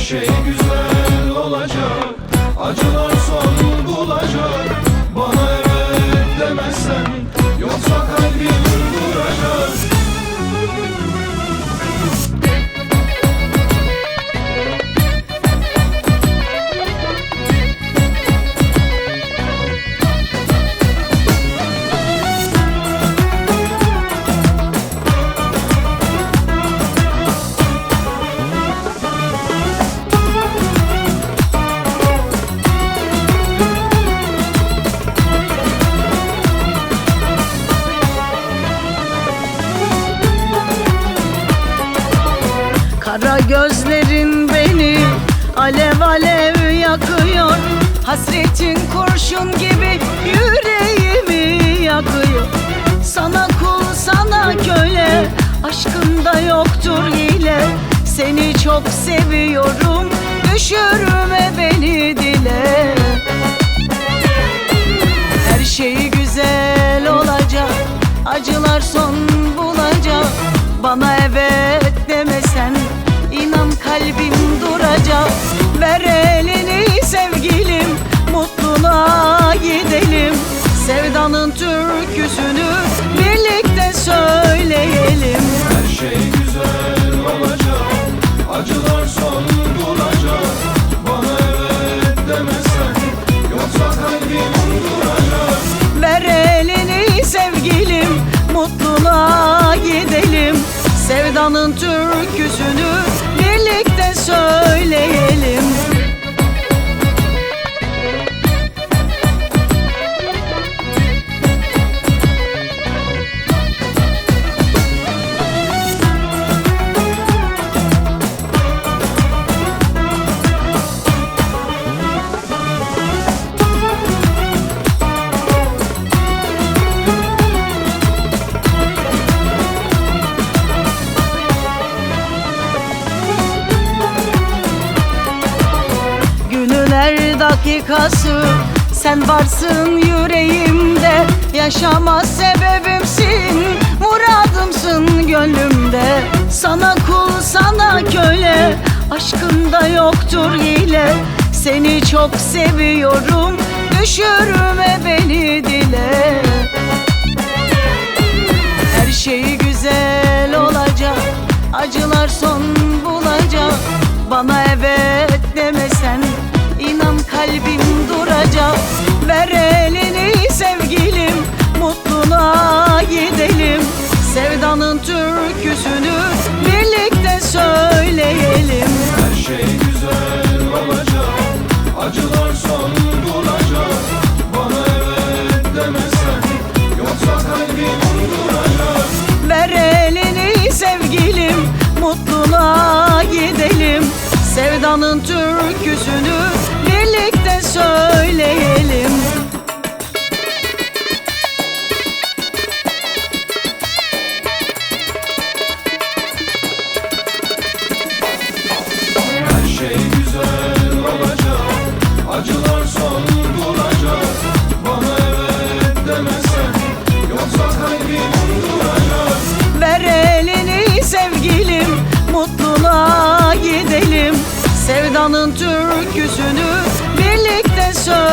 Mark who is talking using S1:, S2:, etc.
S1: şey güzel olacak, acılar son bulacak. Bana evet demezsen, yoksa kalbim duracak.
S2: Kara gözlerin beni alev alev yakıyor. Hasretin kurşun gibi yüreğimi yakıyor. Sana kul sana köle, aşkında yoktur hile. Seni çok seviyorum, düşürme beni dile. Her şey güzel olacak, acılar son bulacak. Bana evet demesen, İnan kalbim duracak. Ver elini sevgilim, mutluluğa gidelim. Sevdanın türküsünü birlikte söyleyelim.
S1: Her şey güzel olacak, acılar son bulacak. Bana evet demezsen, yoksa kalbim duracak.
S2: Ver elini sevgilim, mutluluğa gidelim. Sevdanın türküsünü birlikte söyleyelim. Her dakikası sen varsın yüreğimde. Yaşama sebebimsin, muradımsın gönlümde. Sana kul sana köle, aşkında yoktur hile. Seni çok seviyorum, düşürme beni dile. Her şey güzel olacak, acılar son bulacak. Bana evet demesen, İnan kalbim duracak. Ver elini sevgilim, mutluluğa gidelim. Sevdanın türküsünü birlikte söyleyelim.
S1: Her şey güzel olacak, acılar son bulacak. Bana evet demezsen, yoksa kalbim duracak.
S2: Ver elini sevgilim, mutluluğa gidelim. Sevdanın türküsünü birlikte söyleyelim.
S1: Her şey güzel olacak, acılar son bulacak. Bana evet demezsen, yoksa kalbim duracak.
S2: Ver elini sevgilim, mutluluğa gidelim. Sevdanın türküsünü birlikte söyleyelim.